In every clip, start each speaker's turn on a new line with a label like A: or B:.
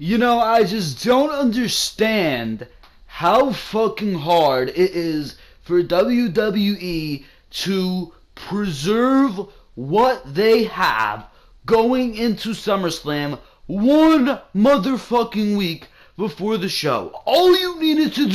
A: I just don't understand how fucking hard it is for WWE to preserve what they have going into SummerSlam one motherfucking week before the show. All you needed to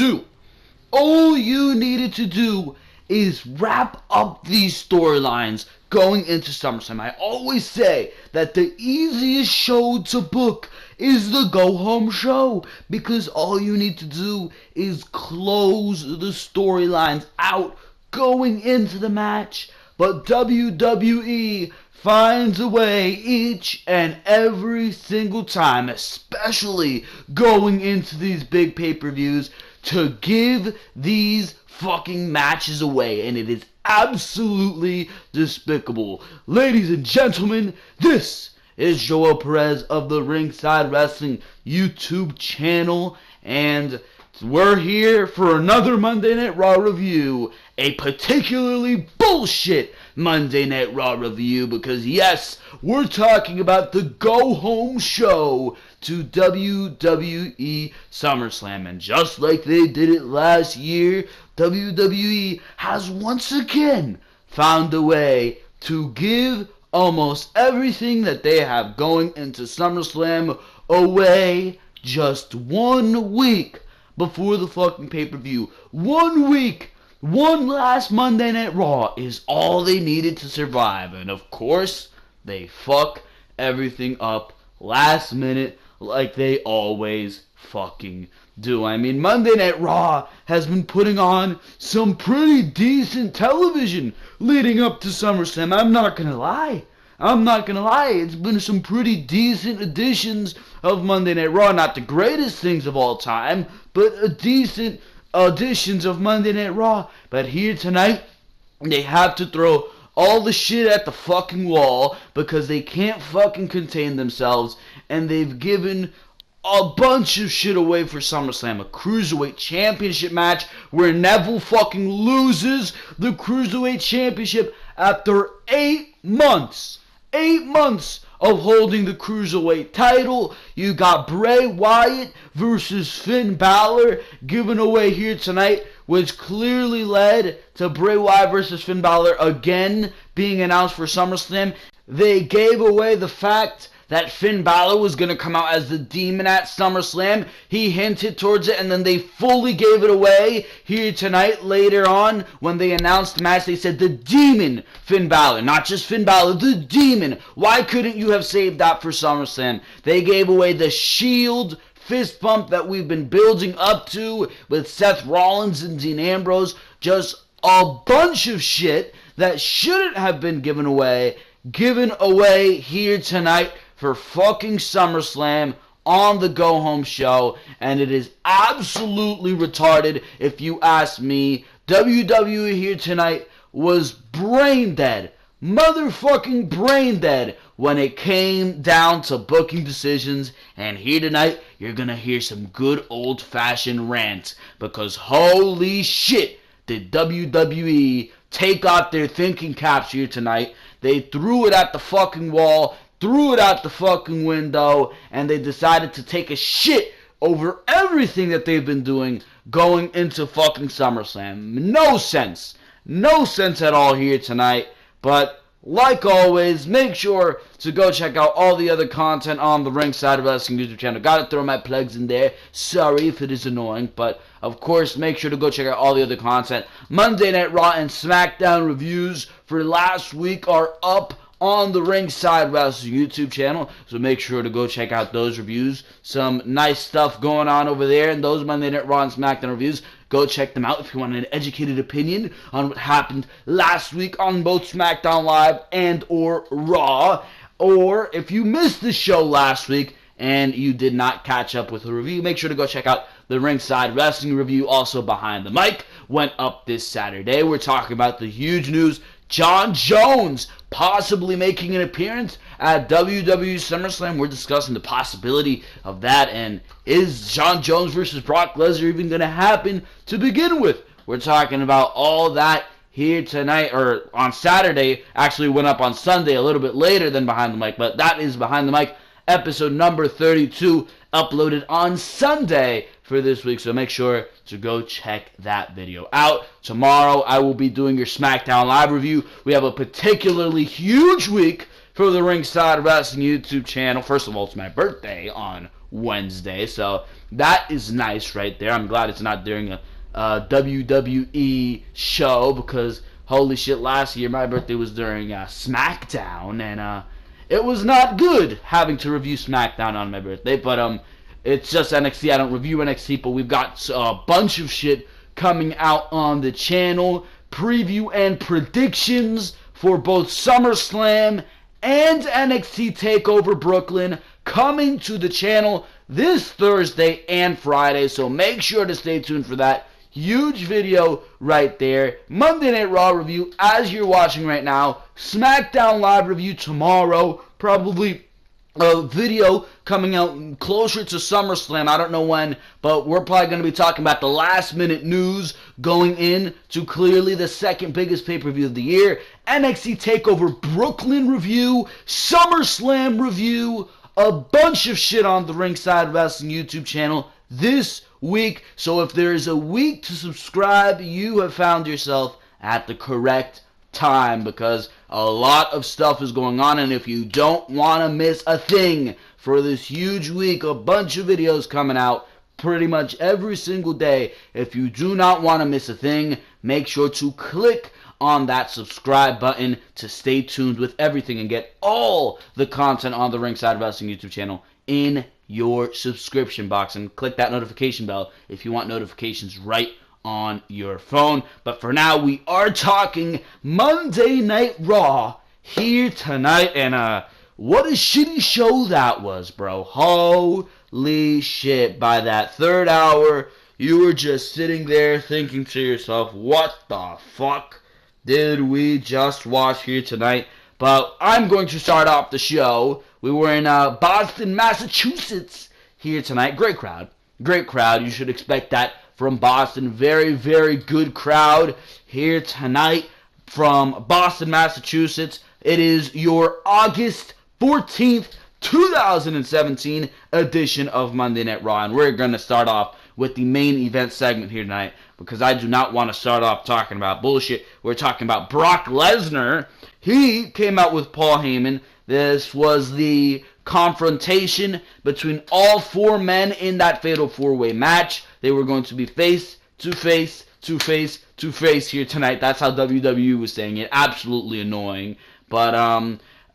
A: do is wrap up these storylines going into SummerSlam. I always say that the easiest show to book is the go-home show, because all you need to do is close the storylines out going into the match. But WWE finds a way each and every single time, especially going into these big pay-per-views, to give these fucking matches away, and it is absolutely despicable. Ladies and gentlemen, this is Joel Perez of the Ringside Wrestling YouTube channel, and we're here for another Monday Night Raw review, a particularly bullshit Monday Night Raw review, because yes, we're talking about the go-home show to WWE SummerSlam, and just like they did it last year, WWE has once again found a way to give almost everything that they have going into SummerSlam away just 1 week before the fucking pay-per-view. 1 week, one last Monday Night Raw is all they needed to survive. And of course, they fuck everything up last minute like they always fucking do. I mean, Monday Night Raw has been putting on some pretty decent television leading up to SummerSlam. I'm not gonna lie. It's been some pretty decent editions of Monday Night Raw. Not the greatest things of all time, but a decent editions of Monday Night Raw. But here tonight, they have to throw all the shit at the fucking wall because they can't fucking contain themselves, and they've given a bunch of shit away for SummerSlam. A Cruiserweight Championship match where Neville fucking loses the Cruiserweight Championship after 8 months. 8 months of holding the Cruiserweight title. You got Bray Wyatt versus Finn Balor given away here tonight, which clearly led to Bray Wyatt versus Finn Balor again being announced for SummerSlam. They gave away the fact that Finn Balor was going to come out as the Demon at SummerSlam. He hinted towards it, and then they fully gave it away here tonight. Later on, when they announced the match, they said the Demon Finn Balor. Not just Finn Balor, the Demon. Why couldn't you have saved that for SummerSlam? They gave away the Shield fist bump that we've been building up to with Seth Rollins and Dean Ambrose. Just a bunch of shit that shouldn't have been given away here tonight for fucking SummerSlam on the go-home show, and it is absolutely retarded if you ask me. WWE here tonight was brain dead, motherfucking brain dead, when it came down to booking decisions, and here tonight you're gonna hear some good old-fashioned rants, because holy shit did WWE take out their thinking caps here tonight. They threw it at the fucking wall, threw it out the fucking window, and they decided to take a shit over everything that they've been doing going into fucking SummerSlam. No sense at all here tonight. But like always, make sure to go check out all the other content on the Ringside Wrestling YouTube channel. Gotta throw my plugs in there. Sorry if it is annoying, but of course, make sure to go check out all the other content. Monday Night Raw and Smackdown reviews for last week are up on the Ringside Wrestling YouTube channel, so make sure to go check out those reviews. Some nice stuff going on over there, and those Monday Night Raw and Smackdown reviews, go check them out if you want an educated opinion on what happened last week on both SmackDown Live and or Raw. Or if you missed the show last week and you did not catch up with the review, make sure to go check out the Ringside Wrestling review. Also Behind the Mic went up this Saturday. We're talking about the huge news: Jon Jones possibly making an appearance at WWE SummerSlam. We're discussing the possibility of that, and is Jon Jones versus Brock Lesnar even going to happen to begin with? We're talking about all that here tonight, or on Saturday. Actually went up on Sunday a little bit later than Behind the Mic, but that is Behind the Mic episode number 32, uploaded on Sunday for this week. So make sure to go check that video out. Tomorrow I will be doing your Smackdown live review. We have a particularly huge week for the Ringside Wrestling YouTube channel. First of all, it's my birthday on Wednesday, so that is nice right there. I'm glad it's not during a WWE show, because holy shit, last year my birthday was during Smackdown, and it was not good having to review Smackdown on my birthday. But it's just NXT. I don't review NXT, but we've got a bunch of shit coming out on the channel. Preview and predictions for both SummerSlam and NXT TakeOver Brooklyn coming to the channel this Thursday and Friday, so make sure to stay tuned for that huge video right there. Monday Night Raw review as you're watching right now. Smackdown live review tomorrow. Probably a video coming out closer to SummerSlam. I don't know when, but we're probably going to be talking about the last minute news going in to clearly the second biggest pay-per-view of the year. NXT TakeOver Brooklyn review. SummerSlam review. A bunch of shit on the Ringside Wrestling YouTube channel this week. So if there is a week to subscribe, you have found yourself at the correct time, because a lot of stuff is going on, and if you don't want to miss a thing for this huge week, a bunch of videos coming out pretty much every single day. If you do not want to miss a thing, make sure to click on that subscribe button to stay tuned with everything and get all the content on the Ringside Wrestling YouTube channel in your subscription box, and click that notification bell if you want notifications right on your phone. But for now, we are talking Monday Night Raw here tonight, and what a shitty show that was, bro. Holy shit. By that third hour, you were just sitting there thinking to yourself, what the fuck did we just watch here tonight? But I'm going to start off the show. We were in Boston, Massachusetts here tonight. Great crowd. Great crowd. You should expect that from Boston. Very, very good crowd here tonight from Boston, Massachusetts. It is your August 14th, 2017 edition of Monday Night Raw. And we're going to start off with the main event segment here tonight, because I do not want to start off talking about bullshit. We're talking about Brock Lesnar. He came out with Paul Heyman. This was the confrontation between all four men in that fatal four-way match. They were going to be face to face to face to face here tonight. That's how WWE was saying it. Absolutely annoying. But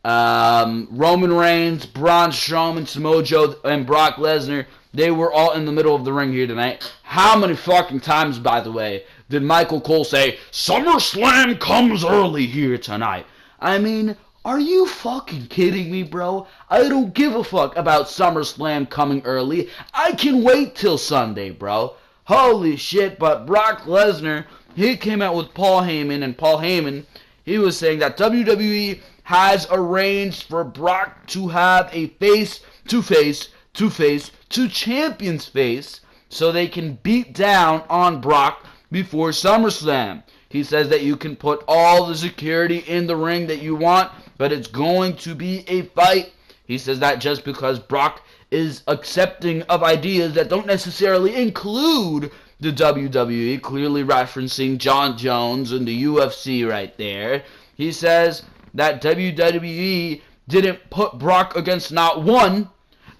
A: Roman Reigns, Braun Strowman, Samoa Joe, and Brock Lesnar, they were all in the middle of the ring here tonight. How many fucking times, by the way, did Michael Cole say, SummerSlam comes early here tonight? I mean, are you fucking kidding me, bro? I don't give a fuck about SummerSlam coming early. I can wait till Sunday, bro. Holy shit. But Brock Lesnar, he came out with Paul Heyman, and Paul Heyman, he was saying that WWE has arranged for Brock to have a face-to-face to champion's face, so they can beat down on Brock before SummerSlam. He says that you can put all the security in the ring that you want, but it's going to be a fight. He says that just because Brock is accepting of ideas that don't necessarily include the WWE, clearly referencing John Jones and the UFC right there. He says that WWE didn't put Brock against not one,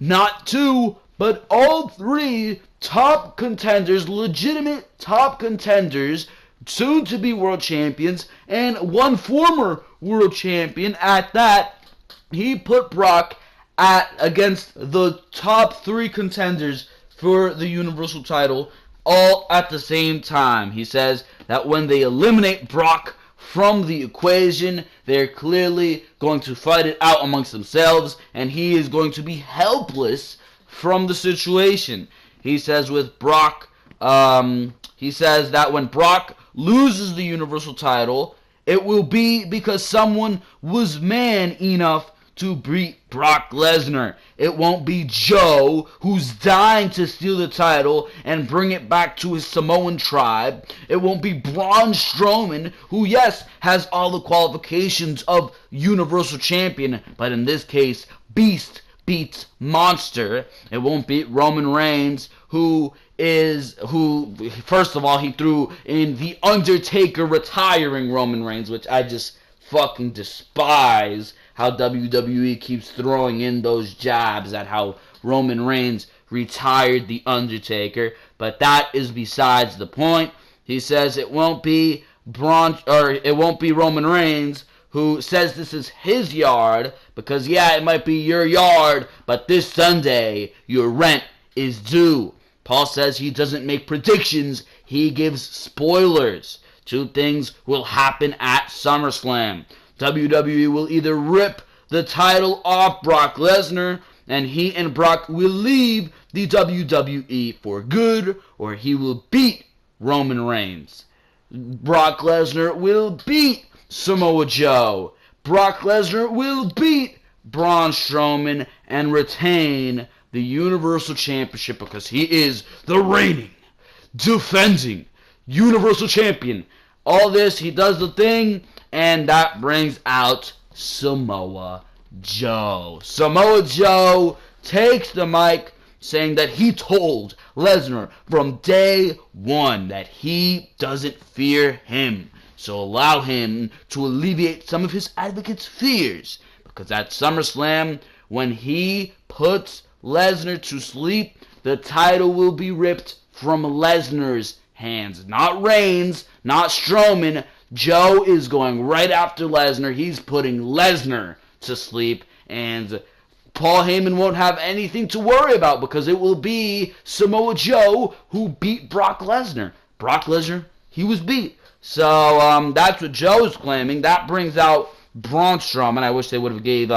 A: not two, but all three top contenders, legitimate top contenders, soon to be world champions, and one former world champion at that. He put Brock against the top three contenders for the Universal title all at the same time. He says that when they eliminate Brock from the equation, they're clearly going to fight it out amongst themselves, and he is going to be helpless from the situation. He says with Brock, he says that when Brock loses the Universal title, it will be because someone was man enough to beat Brock Lesnar. It won't be Joe, who's dying to steal the title and bring it back to his Samoan tribe. It won't be Braun Strowman, who, yes, has all the qualifications of Universal Champion, but in this case, Beast beats Monster. It won't beat Roman Reigns, who first of all, he threw in The Undertaker retiring Roman Reigns, which I just fucking despise how WWE keeps throwing in those jabs at how Roman Reigns retired The Undertaker. But that is besides the point. He says it won't be Roman Reigns, who says this is his yard, because yeah, it might be your yard, but this Sunday, your rent is due. Paul says he doesn't make predictions, he gives spoilers. Two things will happen at SummerSlam. WWE will either rip the title off Brock Lesnar, and he and Brock will leave the WWE for good, or he will beat Roman Reigns. Brock Lesnar will beat Samoa Joe. Brock Lesnar will beat Braun Strowman and retain the Universal Championship because he is the reigning, defending Universal Champion. All this, he does the thing, and that brings out Samoa Joe. Samoa Joe takes the mic, saying that he told Lesnar from day one that he doesn't fear him. So allow him to alleviate some of his advocates' fears. Because at SummerSlam, when he puts Lesnar to sleep, the title will be ripped from Lesnar's hands. Not Reigns, not Strowman. Joe is going right after Lesnar. He's putting Lesnar to sleep. And Paul Heyman won't have anything to worry about because it will be Samoa Joe who beat Brock Lesnar. Brock Lesnar, he was beat. So that's what Joe's claiming. That brings out Braun Strowman. I wish they would have gave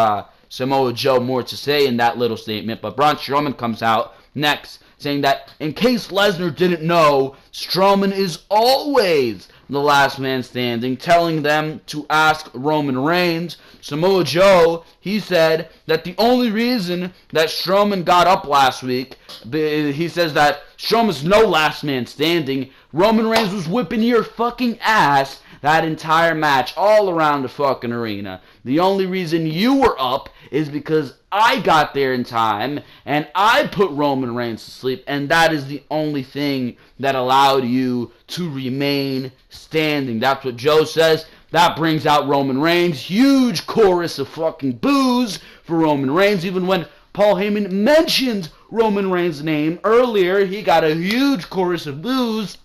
A: Samoa Joe more to say in that little statement. But Braun Strowman comes out next saying that in case Lesnar didn't know, Strowman is always the last man standing, telling them to ask Roman Reigns. Samoa Joe, he said that the only reason that Strowman got up last week, he says that Strowman's no last man standing. Roman Reigns was whipping your fucking ass that entire match all around the fucking arena. The only reason you were up is because I got there in time and I put Roman Reigns to sleep, and that is the only thing that allowed you to remain standing. That's what Joe says. That brings out Roman Reigns. Huge chorus of fucking boos for Roman Reigns. Even when Paul Heyman mentioned Roman Reigns' name earlier, he got a huge chorus of boos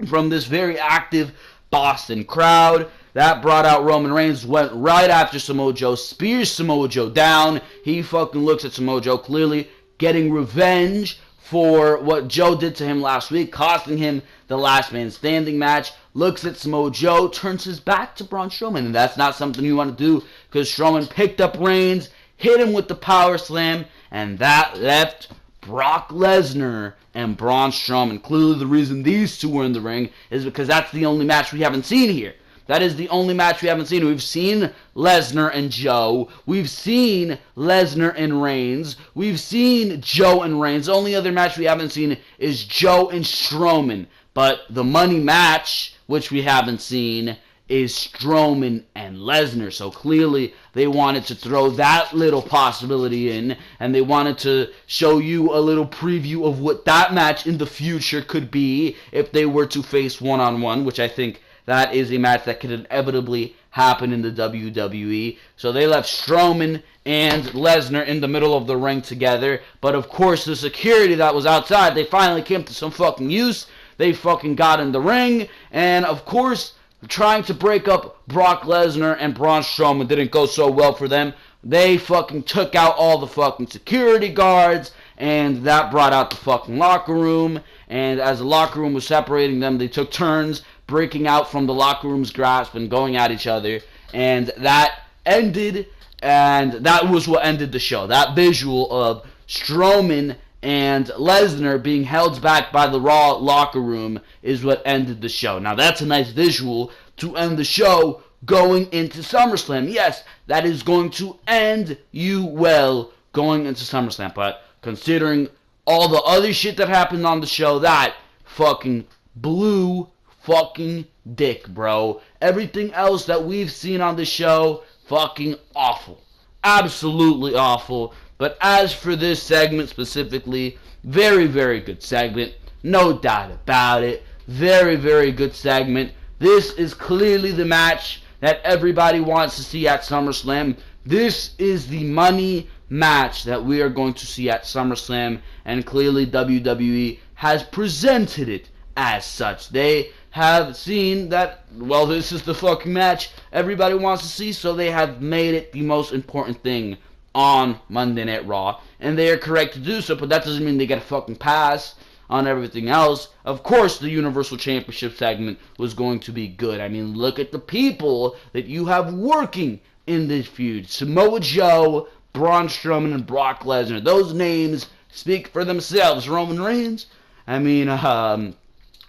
A: from this very active Boston crowd. That brought out Roman Reigns, went right after Samoa Joe, spears Samoa Joe down. He fucking looks at Samoa Joe, clearly getting revenge for what Joe did to him last week, costing him the last man standing match. Looks at Samoa Joe, turns his back to Braun Strowman, and that's not something you want to do because Strowman picked up Reigns, hit him with the power slam, and that left Brock Lesnar and Braun Strowman. Clearly the reason these two were in the ring is because that's the only match we haven't seen here. That is the only match we haven't seen. We've seen Lesnar and Joe. We've seen Lesnar and Reigns. We've seen Joe and Reigns. The only other match we haven't seen is Joe and Strowman. But the money match, which we haven't seen, is Strowman and Lesnar. So clearly they wanted to throw that little possibility in, and they wanted to show you a little preview of what that match in the future could be if they were to face one-on-one, which I think that is a match that could inevitably happen in the WWE. So they left Strowman and Lesnar in the middle of the ring together. But of course, the security that was outside, they finally came to some fucking use. They fucking got in the ring. And of course, trying to break up Brock Lesnar and Braun Strowman didn't go so well for them. They fucking took out all the fucking security guards, and that brought out the fucking locker room. And as the locker room was separating them, they took turns breaking out from the locker room's grasp and going at each other. And that ended, and that was what ended the show. That visual of Strowman and Lesnar being held back by the Raw locker room is what ended the show. Now that's a nice visual to end the show going into SummerSlam. Yes, that is going to end you well going into SummerSlam. But considering all the other shit that happened on the show, that fucking blew fucking dick, bro. Everything else that we've seen on the show, fucking awful. Absolutely awful. But as for this segment specifically, very, very good segment. No doubt about it. Very, very good segment. This is clearly the match that everybody wants to see at SummerSlam. This is the money match that we are going to see at SummerSlam, and clearly WWE has presented it as such. They have seen that, well, this is the fucking match everybody wants to see, so they have made it the most important thing on Monday Night Raw, and they are correct to do so, but that doesn't mean they get a fucking pass on everything else. Of course, the Universal Championship segment was going to be good. I mean, look at the people that you have working in this feud. Samoa Joe, Braun Strowman, and Brock Lesnar. Those names speak for themselves. Roman Reigns, I mean,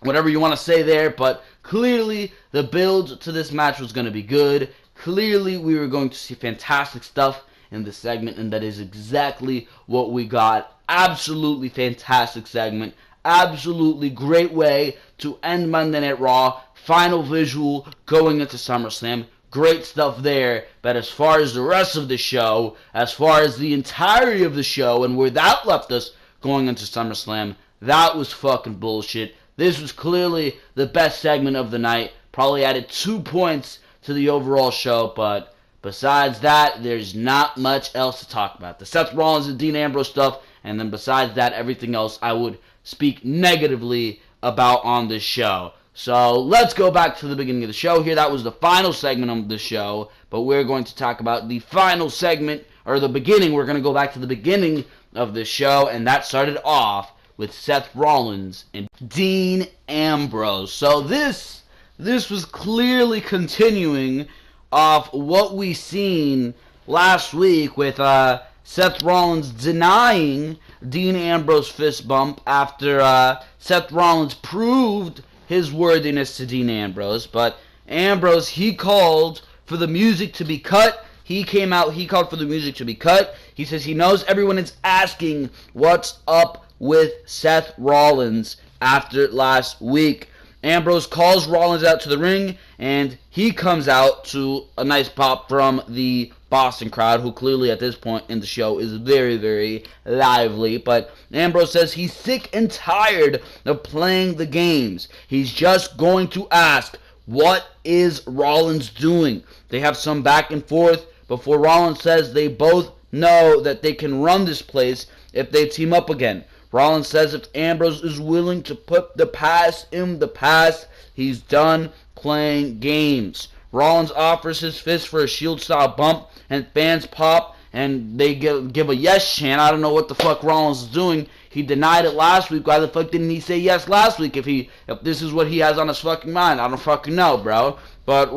A: whatever you want to say there, but clearly the build to this match was going to be good. Clearly we were going to see fantastic stuff in this segment, and that is exactly what we got. Absolutely fantastic segment. Absolutely great way to end Monday Night Raw. Final visual going into SummerSlam. Great stuff there. But as far as the rest of the show, as far as the entirety of the show and where that left us going into SummerSlam, that was fucking bullshit. This was clearly the best segment of the night. Probably added 2 points to the overall show, but besides that, there's not much else to talk about. The Seth Rollins and Dean Ambrose stuff, and then besides that, everything else I would speak negatively about on this show. So let's go back to the beginning of the show here. That was the final segment of the show, but we're going to talk about the final segment, or the beginning. We're going to go back to the beginning of the show, and that started off with Seth Rollins and Dean Ambrose. So this was clearly continuing off what we seen last week with Seth Rollins denying Dean Ambrose fist bump after Seth Rollins proved his worthiness to Dean Ambrose. But Ambrose, he called for the music to be cut. He came out, he called for the music to be cut. He says he knows everyone is asking what's up with Seth Rollins after last week. Ambrose calls Rollins out to the ring, and he comes out to a nice pop from the Boston crowd, who clearly at this point in the show is very, very lively. But Ambrose says he's sick and tired of playing the games. He's just going to ask, what is Rollins doing? They have some back and forth before Rollins says they both know that they can run this place if they team up again. Rollins says if Ambrose is willing to put the past in the past, he's done playing games. Rollins offers his fist for a Shield-style bump, and fans pop, and they give a yes chant. I don't know what the fuck Rollins is doing. He denied it last week. Why the fuck didn't he say yes last week if this is what he has on his fucking mind? I don't fucking know, bro. But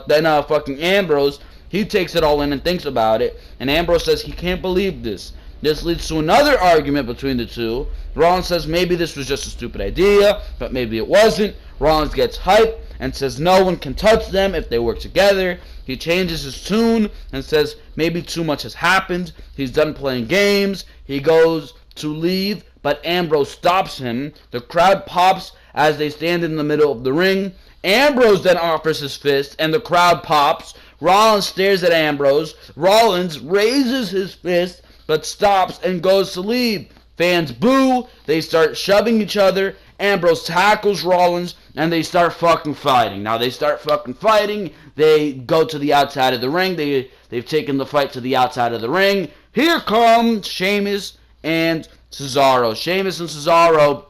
A: then fucking Ambrose, he takes it all in and thinks about it, and Ambrose says he can't believe this. This leads to another argument between the two. Rollins says maybe this was just a stupid idea, but maybe it wasn't. Rollins gets hype and says no one can touch them if they work together. He changes his tune and says maybe too much has happened. He's done playing games. He goes to leave, but Ambrose stops him. The crowd pops as they stand in the middle of the ring. Ambrose then offers his fist, and the crowd pops. Rollins stares at Ambrose. Rollins raises his fist, but stops and goes to leave. Fans boo. They start shoving each other. Ambrose tackles Rollins, and they start fucking fighting. Now they start fucking fighting. They go to the outside of the ring. They've taken the fight to the outside of the ring. Here come Sheamus and Cesaro. Sheamus and Cesaro,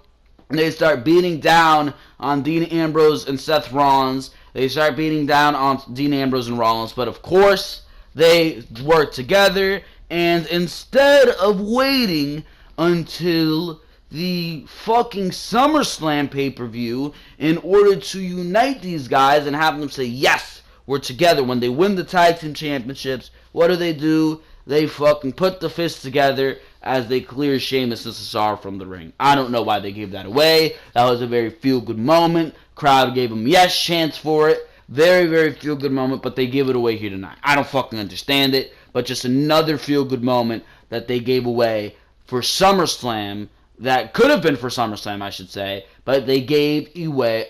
A: they start beating down on Dean Ambrose and Seth Rollins. They start beating down on Dean Ambrose and Rollins, but of course they work together. And instead of waiting until the fucking Summerslam pay-per-view in order to unite these guys and have them say, yes, we're together, when they win the tag team championships, what do? They fucking put the fists together as they clear Sheamus and Cesaro from the ring. I don't know why they gave that away. That was a very feel-good moment. Crowd gave them yes chants for it. Very, very feel-good moment, but they give it away here tonight. I don't fucking understand it, but just another feel-good moment that they gave away for SummerSlam, that could have been for SummerSlam, I should say, but they gave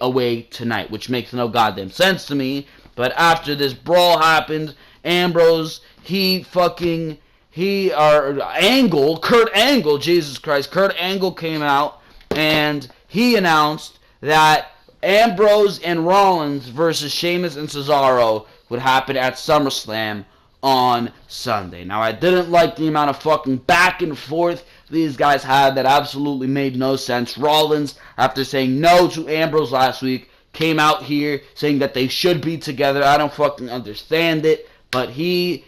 A: away tonight, which makes no goddamn sense to me. But after this brawl happened, Ambrose, he Kurt Angle, Jesus Christ, Kurt Angle came out and he announced that Ambrose and Rollins versus Sheamus and Cesaro would happen at SummerSlam on Sunday. Now, I didn't like the amount of fucking back and forth these guys had. That absolutely made no sense. Rollins, after saying no to Ambrose last week, came out here saying that they should be together. I don't fucking understand it, but it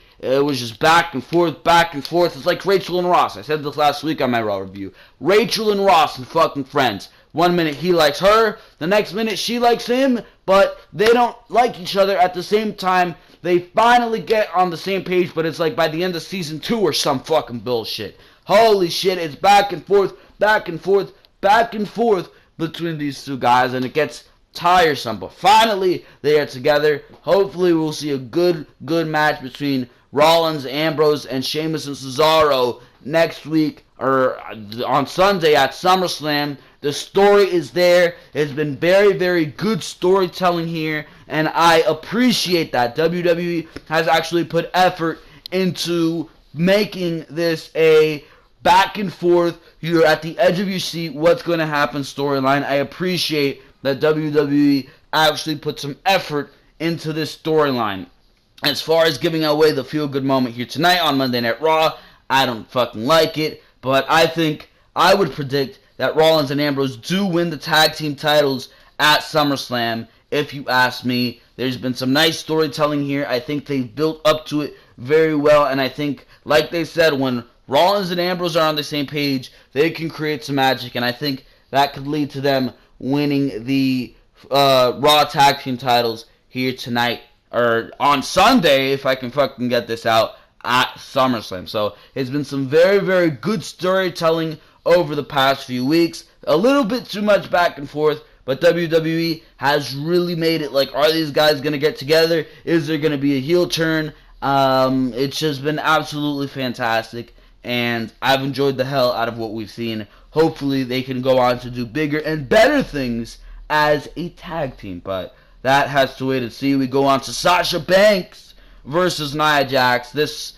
A: was just back and forth, back and forth. It's like Rachel and Ross. I said this last week on my Raw review. Rachel and Ross and fucking friends. One minute he likes her, the next minute she likes him, but they don't like each other at the same time. They finally get on the same page, but it's like by the end of season 2 or some fucking bullshit. Holy shit, it's back and forth, back and forth, back and forth between these two guys, and it gets tiresome. But finally, they are together. Hopefully, we'll see a good match between Rollins, Ambrose, and Sheamus and Cesaro next week, or on Sunday at SummerSlam. The story is there. It's been very, very good storytelling here, and I appreciate that. WWE has actually put effort into making this a back and forth, you're at the edge of your seat, what's going to happen storyline. I appreciate that WWE actually put some effort into this storyline. As far as giving away the feel-good moment here tonight on Monday Night Raw, I don't fucking like it, but I would predict that Rollins and Ambrose do win the tag team titles at SummerSlam. If you ask me, there's been some nice storytelling here. I think they've built up to it very well, and I think, like they said, when Rollins and Ambrose are on the same page, they can create some magic, and I think that could lead to them winning the Raw tag team titles here tonight, or on Sunday, if I can fucking get this out, at SummerSlam. So it's been some very, very good storytelling over the past few weeks. A little bit too much back and forth, but WWE has really made it like, are these guys going to get together? Is there going to be a heel turn? It's just been absolutely fantastic, and I've enjoyed the hell out of what we've seen. Hopefully they can go on to do bigger and better things as a tag team, but that has to wait and see. We go on to Sasha Banks versus Nia Jax. This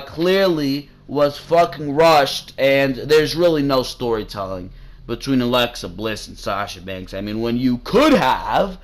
A: clearly was fucking rushed, and there's really no storytelling between Alexa Bliss and Sasha Banks. I mean, when you could have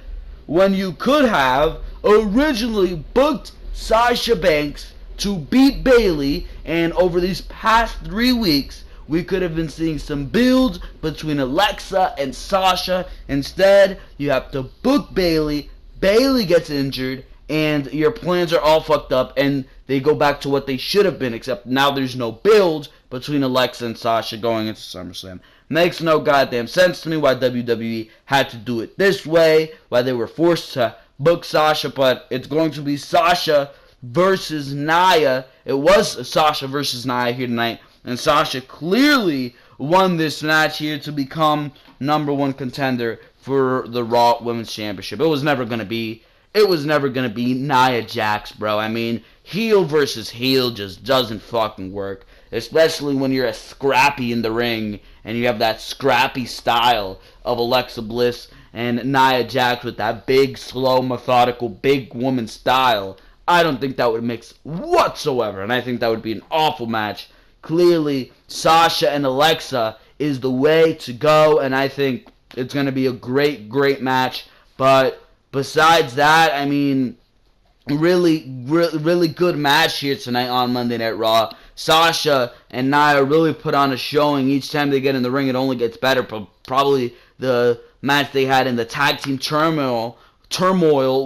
A: originally booked Sasha Banks to beat Bayley, and over these past 3 weeks, we could have been seeing some build between Alexa and Sasha. Instead, you have to book Bayley. Bayley gets injured, and your plans are all fucked up, and they go back to what they should have been, except now there's no build between Alexa and Sasha going into SummerSlam. Makes no goddamn sense to me why WWE had to do it this way, why they were forced to book Sasha, but it's going to be Sasha versus Nia. It was Sasha versus Nia here tonight, and Sasha clearly won this match here to become #1 contender for the Raw Women's Championship. It was never going to be Nia Jax, bro. I mean, heel versus heel just doesn't fucking work, especially when you're a scrappy in the ring and you have that scrappy style of Alexa Bliss and Nia Jax with that big, slow, methodical, big woman style. I don't think that would mix whatsoever, and I think that would be an awful match. Clearly, Sasha and Alexa is the way to go, and I think it's going to be a great, great match. But besides that, I mean, really good match here tonight on Monday Night Raw. Sasha and Nia really put on a showing. Each time they get in the ring, it only gets better. Probably the match they had in the tag team turmoil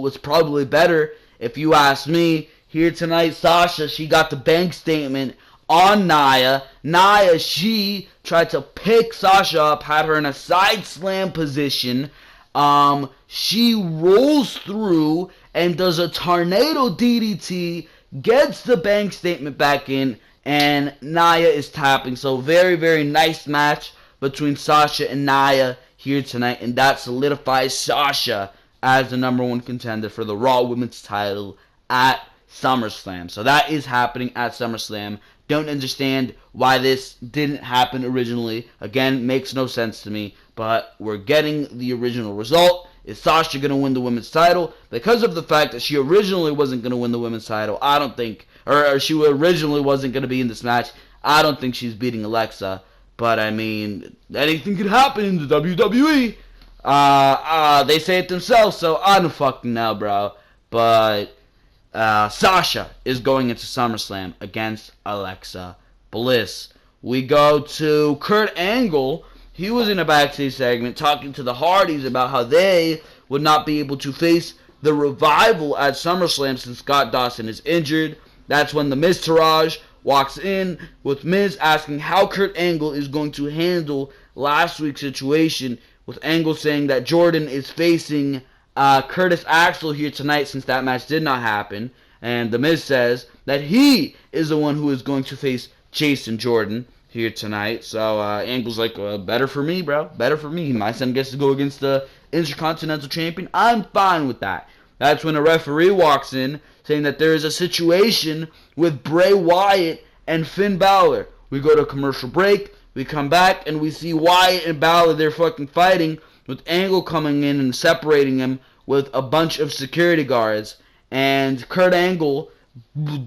A: was probably better, if you ask me. Here tonight, Sasha, she got the bank statement on Nia. Nia, she tried to pick Sasha up, had her in a side slam position. She rolls through and does a tornado DDT, gets the bank statement back in, and Nia is tapping. So very, very nice match between Sasha and Nia here tonight, and that solidifies Sasha as the #1 contender for the Raw Women's title at SummerSlam. So that is happening at SummerSlam. Don't understand why this didn't happen originally. Again, makes no sense to me, but we're getting the original result. Is Sasha going to win the women's title? Because of the fact that she originally wasn't going to win the women's title, I don't think, or she originally wasn't going to be in this match. I don't think she's beating Alexa. But, I mean, anything could happen in the WWE. They say it themselves, so I don't fucking know, bro. But Sasha is going into SummerSlam against Alexa Bliss. We go to Kurt Angle. He was in a backstage segment talking to the Hardys about how they would not be able to face the Revival at SummerSlam since Scott Dawson is injured. That's when the Miz Taraj walks in with Miz asking how Kurt Angle is going to handle last week's situation, with Angle saying that Jordan is facing Curtis Axel here tonight since that match did not happen. And The Miz says that he is the one who is going to face Jason Jordan here tonight. So Angle's like, better for me, bro. Better for me. My son gets to go against the Intercontinental Champion. I'm fine with that. That's when a referee walks in saying that there is a situation with Bray Wyatt and Finn Balor. We go to a commercial break. We come back and we see Wyatt and Balor, they're fucking fighting, with Angle coming in and separating him with a bunch of security guards. And Kurt Angle,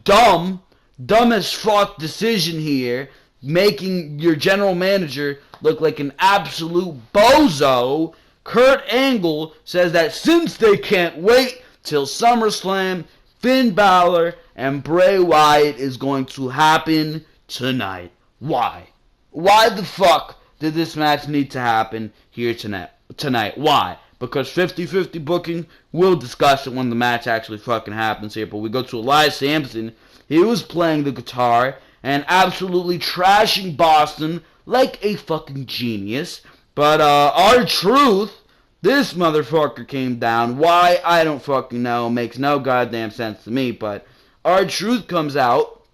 A: dumb as fuck decision here, making your general manager look like an absolute bozo. Kurt Angle says that since they can't wait till SummerSlam, Finn Balor and Bray Wyatt is going to happen tonight. Why? Why the fuck did this match need to happen here tonight? Why? Because 50-50 booking, we'll discuss it when the match actually fucking happens here. But we go to Elias Sampson. He was playing the guitar and absolutely trashing Boston like a fucking genius. But R-Truth, this motherfucker came down. Why? I don't fucking know. Makes no goddamn sense to me. But R-Truth comes out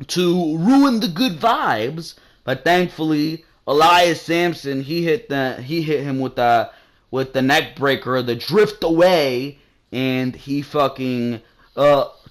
A: to ruin the good vibes. But thankfully, Elias Sampson, he hit him with the neck breaker, the drift away, and he fucking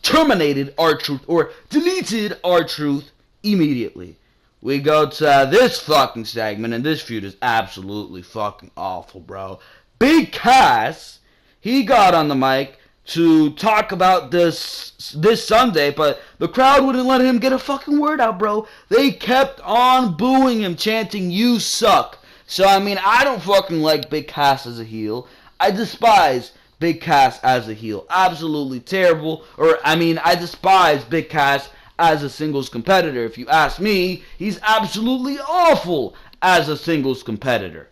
A: terminated R-Truth, or deleted R-Truth immediately. We go to this fucking segment, and this feud is absolutely fucking awful, bro. Big Cass, he got on the mic to talk about this Sunday, but the crowd wouldn't let him get a fucking word out, bro. They kept on booing him, chanting, "You suck." So, I mean, I don't fucking like Big Cass as a heel. I despise Big Cass as a heel. Absolutely terrible. Or, I mean, I despise Big Cass as a singles competitor. If you ask me, he's absolutely awful as a singles competitor.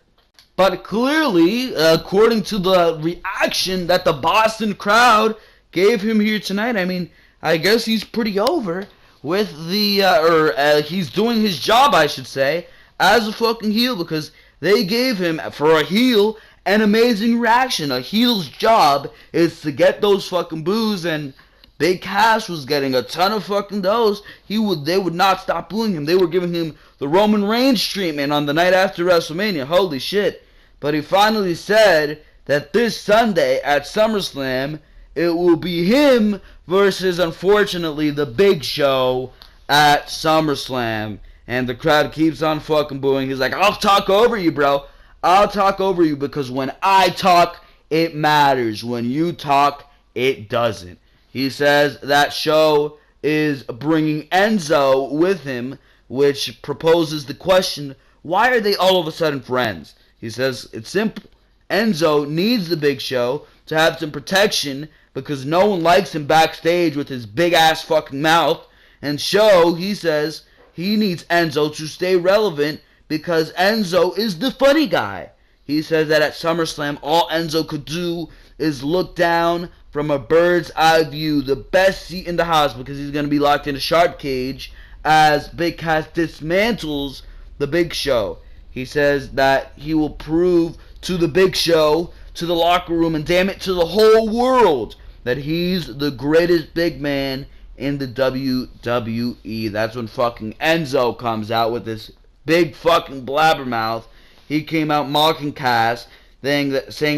A: But clearly, according to the reaction that the Boston crowd gave him here tonight, I mean, I guess he's pretty over with he's doing his job, I should say, as a fucking heel, because they gave him, for a heel, an amazing reaction. A heel's job is to get those fucking boos, and Big Cass was getting a ton of fucking those. They would not stop booing him. They were giving him the Roman Reigns treatment on the night after WrestleMania. Holy shit. But he finally said that this Sunday at SummerSlam, it will be him versus, unfortunately, the Big Show at SummerSlam. And the crowd keeps on fucking booing. He's like, "I'll talk over you, bro. I'll talk over you, because when I talk, it matters. When you talk, it doesn't." He says that Show is bringing Enzo with him, which proposes the question, why are they all of a sudden friends? He says it's simple. Enzo needs the Big Show to have some protection because no one likes him backstage with his big ass fucking mouth. And Show, he says, he needs Enzo to stay relevant because Enzo is the funny guy. He says that at SummerSlam, all Enzo could do is look down from a bird's eye view, the best seat in the house, because he's going to be locked in a shark cage as Big Cass dismantles the Big Show. He says that he will prove to the Big Show, to the locker room, and damn it, to the whole world, that he's the greatest big man in the WWE. That's when fucking Enzo comes out with this big fucking blabbermouth. He came out mocking Cass, saying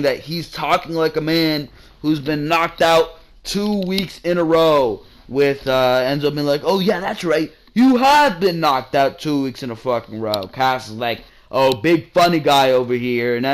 A: that he's talking like a man who's been knocked out 2 weeks in a row, with Enzo being like, "Oh yeah, that's right, you have been knocked out 2 weeks in a fucking row." Cass is like, "Oh, big funny guy over here," and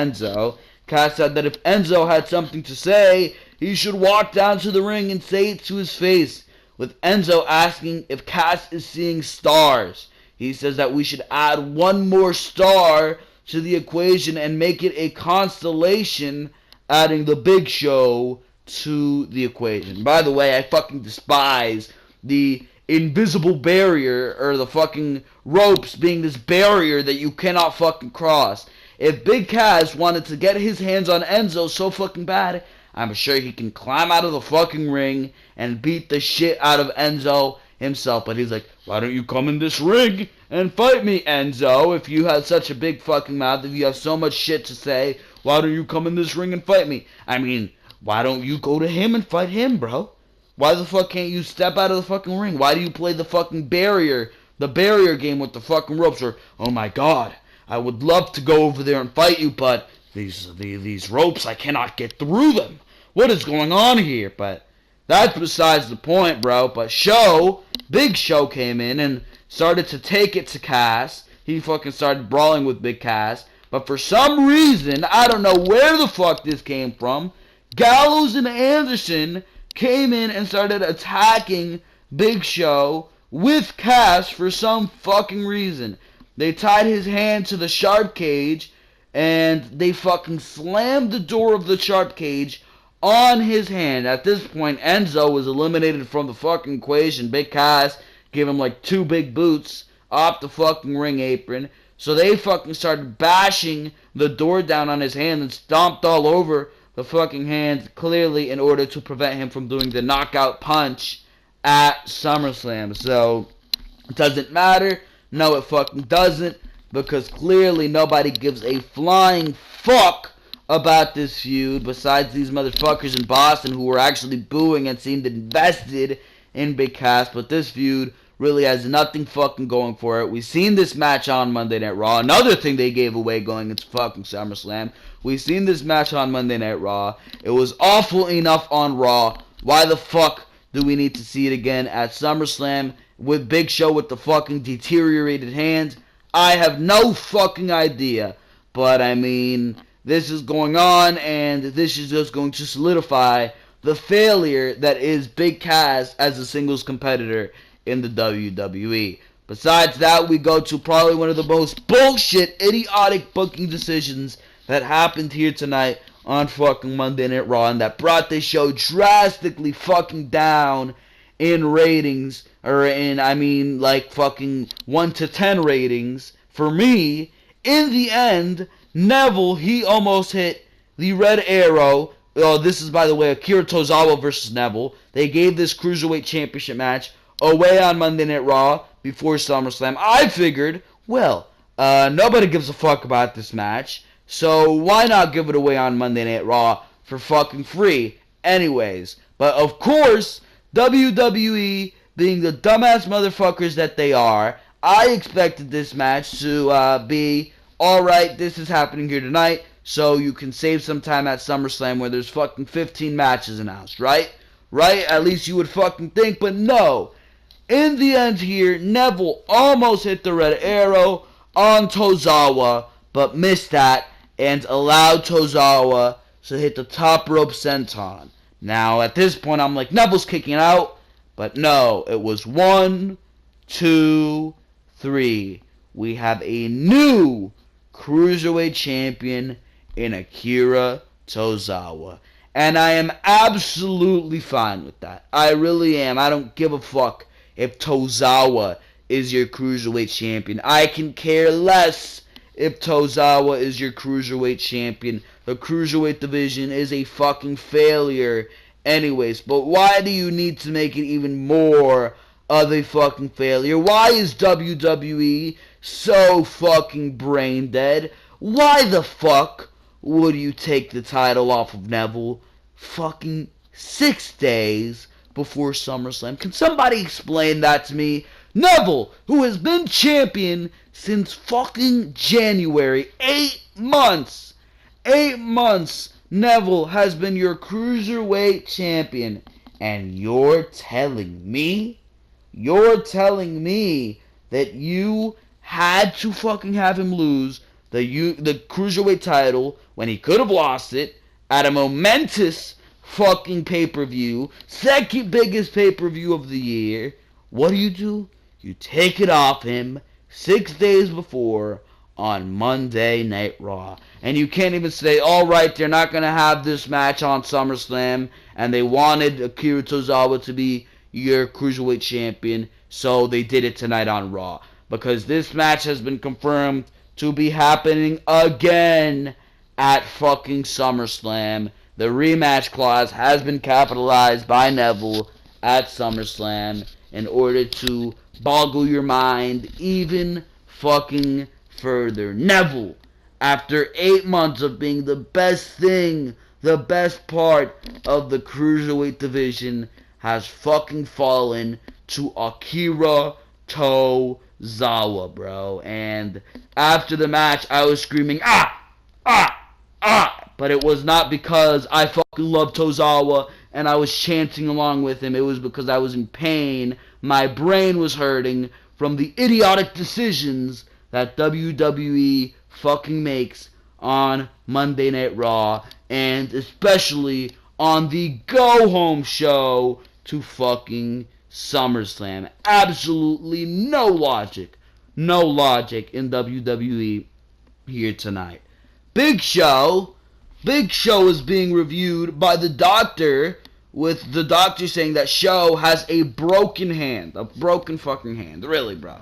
A: Cass said that if Enzo had something to say, he should walk down to the ring and say it to his face. with Enzo asking if Cass is seeing stars. He says that we should add one more star to the equation and make it a constellation, adding the Big Show to the equation. By the way, I fucking despise the invisible barrier, or the fucking ropes being this barrier that you cannot fucking cross. If Big Cass wanted to get his hands on Enzo so fucking bad, I'm sure he can climb out of the fucking ring and beat the shit out of Enzo himself. But he's like, why don't you come in this ring and fight me, Enzo? If you have such a big fucking mouth, if you have so much shit to say, why don't you come in this ring and fight me? I mean, why don't you go to him and fight him, bro? Why the fuck can't you step out of the fucking ring? Why do you play the fucking barrier game with the fucking ropes? Or, oh my god, I would love to go over there and fight you, but these ropes, I cannot get through them. What is going on here? But that's besides the point, bro. But Big Show came in and started to take it to Cass. He fucking started brawling with Big Cass. But for some reason, I don't know where the fuck this came from, Gallows and Anderson came in and started attacking Big Show with Cass for some fucking reason. They tied his hand to the sharp cage, and they fucking slammed the door of the sharp cage on his hand. At this point, Enzo was eliminated from the fucking equation. Big Cass gave him like 2 big boots off the fucking ring apron. So they fucking started bashing the door down on his hand and stomped all over the fucking hand, clearly in order to prevent him from doing the knockout punch at SummerSlam. So, it doesn't matter. No, it fucking doesn't, because clearly nobody gives a flying fuck about this feud besides these motherfuckers in Boston who were actually booing and seemed invested in Big Cass. But this feud really has nothing fucking going for it. We've seen this match on Monday Night Raw. Another thing they gave away going into fucking SummerSlam. We've seen this match on Monday Night Raw. It was awful enough on Raw. Why the fuck do we need to see it again at SummerSlam with Big Show with the fucking deteriorated hand? I have no fucking idea. But I mean, this is going on, and this is just going to solidify the failure that is Big Cass as a singles competitor in the WWE. Besides that, we go to probably one of the most bullshit, idiotic booking decisions that happened here tonight on fucking Monday Night Raw, and that brought this show drastically fucking down in ratings, or in, I mean, like fucking 1 to 10 ratings. For me, in the end, Neville, he almost hit the red arrow. This is, by the way, Akira Tozawa versus Neville. They gave this Cruiserweight Championship match away on Monday Night Raw before SummerSlam. I figured, well, nobody gives a fuck about this match, so why not give it away on Monday Night Raw for fucking free anyways? But of course, WWE, being the dumbass motherfuckers that they are, I expected this match to be, alright, this is happening here tonight, so you can save some time at SummerSlam where there's fucking 15 matches announced, right? Right? At least you would fucking think, but no. In the end here, Neville almost hit the red arrow on Tozawa, but missed that and allowed Tozawa to hit the top rope senton. Now, at this point, I'm like, Neville's kicking out, but no, it was 1, 2, 3. We have a new Cruiserweight Champion in Akira Tozawa. And I am absolutely fine with that. I really am. I don't give a fuck if Tozawa is your Cruiserweight Champion. I can care less if Tozawa is your Cruiserweight Champion. The Cruiserweight division is a fucking failure anyways. But why do you need to make it even more of a fucking failure? Why is WWE so fucking brain dead? Why the fuck would you take the title off of Neville fucking 6 days before SummerSlam? Can somebody explain that to me? Neville, who has been champion since fucking January, 8 months. 8 months Neville has been your Cruiserweight Champion. And you're telling me that you had to fucking have him lose the Cruiserweight title when he could have lost it at a momentous fucking pay-per-view, second biggest pay-per-view of the year, what do? You take it off him 6 days before on Monday Night Raw. And you can't even say, alright, they're not going to have this match on SummerSlam, and they wanted Akira Tozawa to be your Cruiserweight Champion, so they did it tonight on Raw. Because this match has been confirmed to be happening again at fucking SummerSlam. The rematch clause has been capitalized by Neville at SummerSlam in order to boggle your mind even fucking further. Neville, after 8 months of being the best thing, the best part of the Cruiserweight division, has fucking fallen to Akira Tozawa, bro. And after the match, I was screaming, but it was not because I fucking love Tozawa and I was chanting along with him. It was because I was in pain. My brain was hurting from the idiotic decisions that WWE fucking makes on Monday Night Raw, and especially on the go-home show to fucking SummerSlam. Absolutely no logic in WWE here tonight. Big Show is being reviewed by the doctor, with the doctor saying that Show has a broken hand. A broken fucking hand. Really, bro.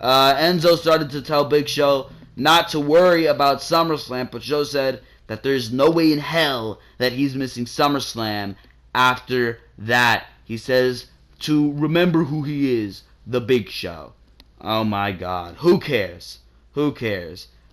A: Enzo started to tell Big Show not to worry about SummerSlam, but Show said that there's no way in hell that he's missing SummerSlam after that. He says to remember who he is, the Big Show. Oh my god. Who cares?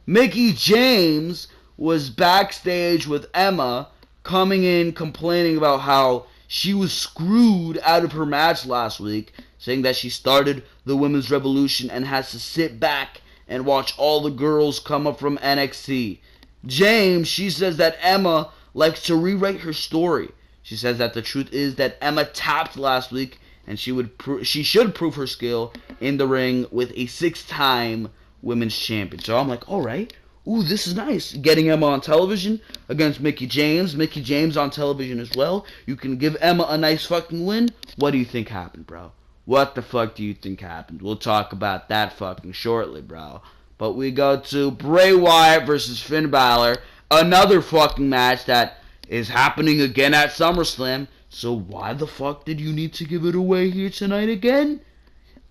A: Mickie James was backstage with Emma, coming in complaining about how she was screwed out of her match last week, saying that she started the Women's Revolution and has to sit back and watch all the girls come up from NXT. James, she says that Emma likes to rewrite her story. She says that the truth is that Emma tapped last week, and she should prove her skill in the ring with a 6-time women's champion. So I'm like, alright. Ooh, this is nice. Getting Emma on television against Mickie James. Mickie James on television as well. You can give Emma a nice fucking win. What do you think happened, bro? What the fuck do you think happened? We'll talk about that fucking shortly, bro. But we go to Bray Wyatt versus Finn Balor. Another fucking match that is happening again at SummerSlam. So why the fuck did you need to give it away here tonight again?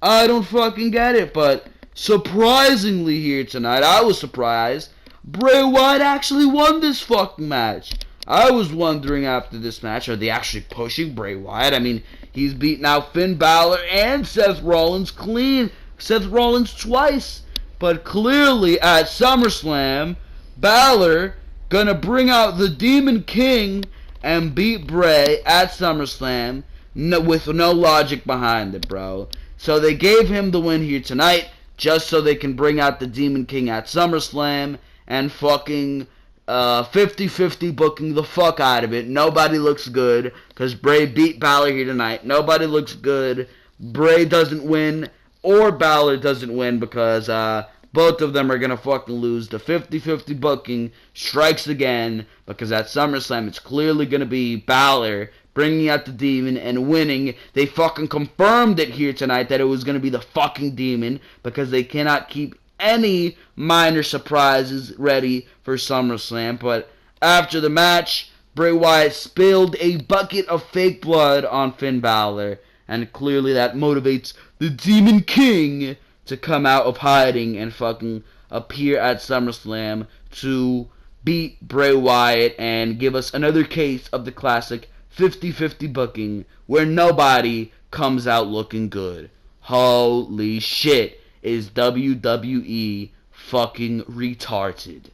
A: I don't fucking get it, but surprisingly here tonight, I was surprised, Bray Wyatt actually won this fucking match. I was wondering after this match, are they actually pushing Bray Wyatt? I mean, he's beaten out Finn Balor and Seth Rollins clean. Seth Rollins twice. But clearly at SummerSlam, Balor gonna bring out the Demon King and beat Bray at SummerSlam with no logic behind it, bro. So they gave him the win here tonight, just so they can bring out the Demon King at SummerSlam and fucking 50-50 booking the fuck out of it. Nobody looks good because Bray beat Balor here tonight. Nobody looks good. Bray doesn't win or Balor doesn't win because both of them are going to fucking lose. The 50-50 booking strikes again because at SummerSlam it's clearly going to be Balor bringing out the Demon and winning. They fucking confirmed it here tonight that it was going to be the fucking Demon because they cannot keep any minor surprises ready for SummerSlam. But after the match, Bray Wyatt spilled a bucket of fake blood on Finn Balor, and clearly that motivates the Demon King to come out of hiding and fucking appear at SummerSlam to beat Bray Wyatt and give us another case of the classic 50-50 booking where nobody comes out looking good. Holy shit, is WWE fucking retarded.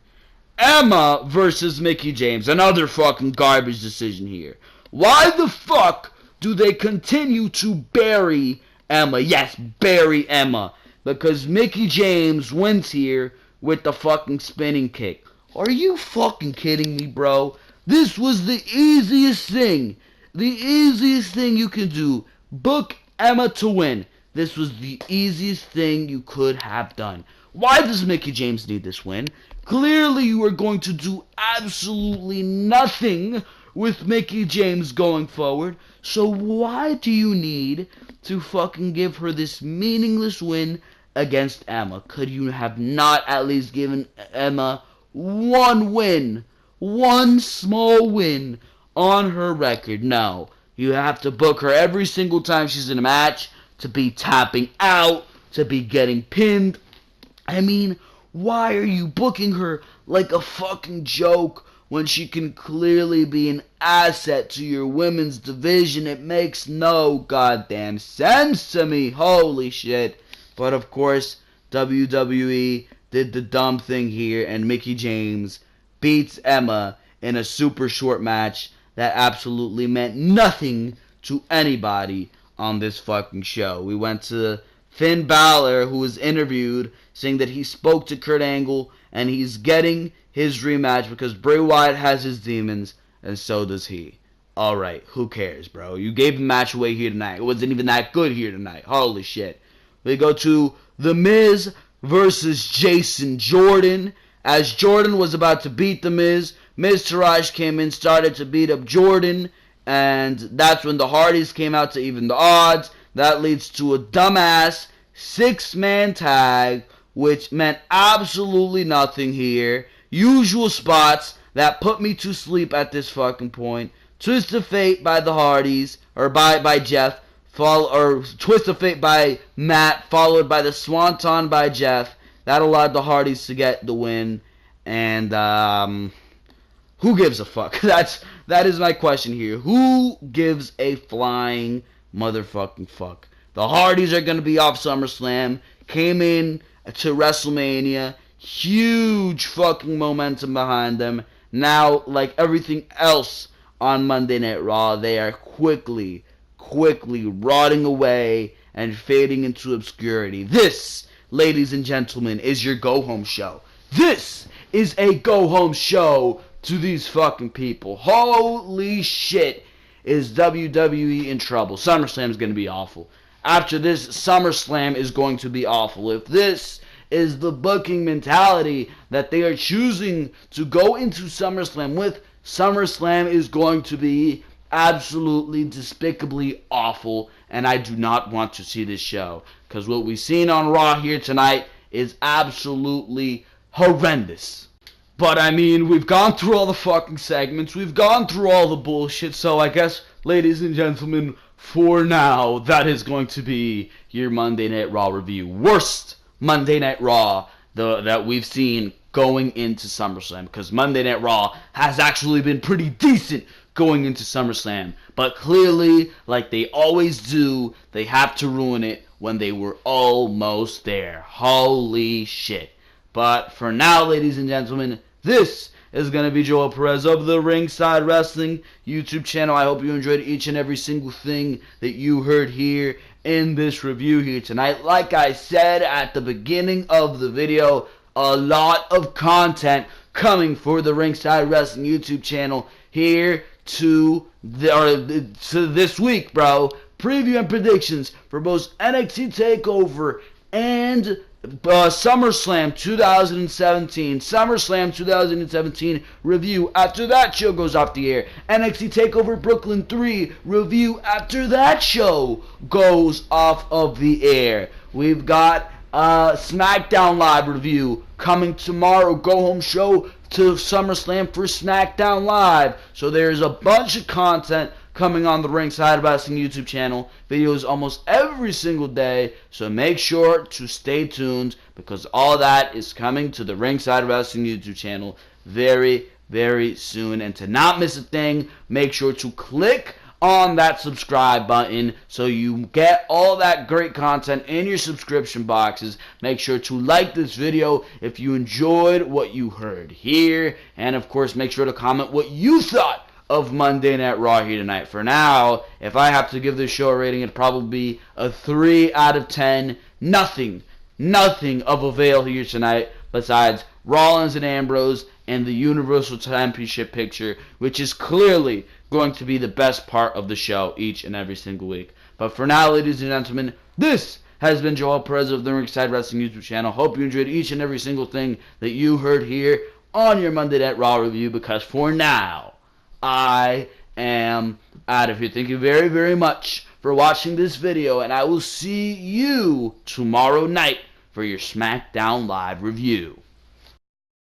A: Emma versus Mickie James, another fucking garbage decision here. Why the fuck do they continue to bury Emma? Yes, bury Emma. Because Mickie James wins here with the fucking spinning kick. Are you fucking kidding me, bro? This was the easiest thing. The easiest thing you can do. Book Emma to win. This was the easiest thing you could have done. Why does Mickie James need this win? Clearly you are going to do absolutely nothing with Mickie James going forward. So why do you need to fucking give her this meaningless win against Emma? Could you have not at least given Emma one win? One small win on her record? No. You have to book her every single time she's in a match to be tapping out, to be getting pinned. I mean, why are you booking her like a fucking joke when she can clearly be an asset to your women's division? It makes no goddamn sense to me. Holy shit. But of course, WWE did the dumb thing here, and Mickie James beats Emma in a super short match that absolutely meant nothing to anybody on this fucking show. We went to Finn Balor, who was interviewed, saying that he spoke to Kurt Angle and he's getting his rematch because Bray Wyatt has his demons and so does he. Alright, who cares, bro? You gave the match away here tonight. It wasn't even that good here tonight. Holy shit. We go to The Miz versus Jason Jordan. As Jordan was about to beat The Miz, Miz Taraj came in, started to beat up Jordan, and that's when the Hardys came out to even the odds. That leads to a dumbass 6-man tag, which meant absolutely nothing here. Usual spots that put me to sleep at this fucking point. Twist of Fate by the Hardys, or by Jeff, or Twist of Fate by Matt, followed by the Swanton by Jeff. That allowed the Hardys to get the win, and who gives a fuck? That is my question here. Who gives a flying motherfucking fuck? The Hardys are going to be off SummerSlam. Came in to WrestleMania. Huge fucking momentum behind them. Now, like everything else on Monday Night Raw, they are quickly rotting away and fading into obscurity. This, ladies and gentlemen, is your go-home show. This is a go-home show to these fucking people. Holy shit, is WWE in trouble. SummerSlam is going to be awful. After this, SummerSlam is going to be awful. If this is the booking mentality that they are choosing to go into SummerSlam with, SummerSlam is going to be absolutely despicably awful, and I do not want to see this show, because what we've seen on Raw here tonight is absolutely horrendous. But I mean, we've gone through all the fucking segments, we've gone through all the bullshit, so I guess, ladies and gentlemen, for now, that is going to be your Monday Night Raw review. Worst Monday Night Raw that we've seen going into SummerSlam, because Monday Night Raw has actually been pretty decent going into SummerSlam, but clearly, like they always do, they have to ruin it when they were almost there. Holy shit. But for now, ladies and gentlemen, this is going to be Joel Perez of the Ringside Wrestling YouTube channel. I hope you enjoyed each and every single thing that you heard here in this review here tonight. Like I said at the beginning of the video, a lot of content coming for the Ringside Wrestling YouTube channel here to this week, bro. Preview and predictions for both NXT TakeOver and SummerSlam 2017. SummerSlam 2017 review after that show goes off the air. NXT TakeOver Brooklyn 3 review after that show goes off of the air. We've got Smackdown Live review coming tomorrow. Go home show to SummerSlam for Smackdown Live. So there's a bunch of content coming on the Ringside Wrestling YouTube channel. Videos almost every single day. So make sure to stay tuned, because all that is coming to the Ringside Wrestling YouTube channel very, very soon. And to not miss a thing, make sure to click on that subscribe button so you get all that great content in your subscription boxes. Make sure to like this video if you enjoyed what you heard here, and of course make sure to comment what you thought of Monday Night Raw here tonight. For now, if I have to give this show a rating, it'd probably be a 3 out of 10. Nothing of avail here tonight besides Rollins and Ambrose and the Universal Championship picture, which is clearly going to be the best part of the show each and every single week. But for now, ladies and gentlemen, this has been Joel Perez of the Ringside Wrestling YouTube channel. Hope you enjoyed each and every single thing that you heard here on your Monday Night Raw review, because for now, I am out of here. Thank you very, very much for watching this video, and I will see you tomorrow night for your SmackDown Live review.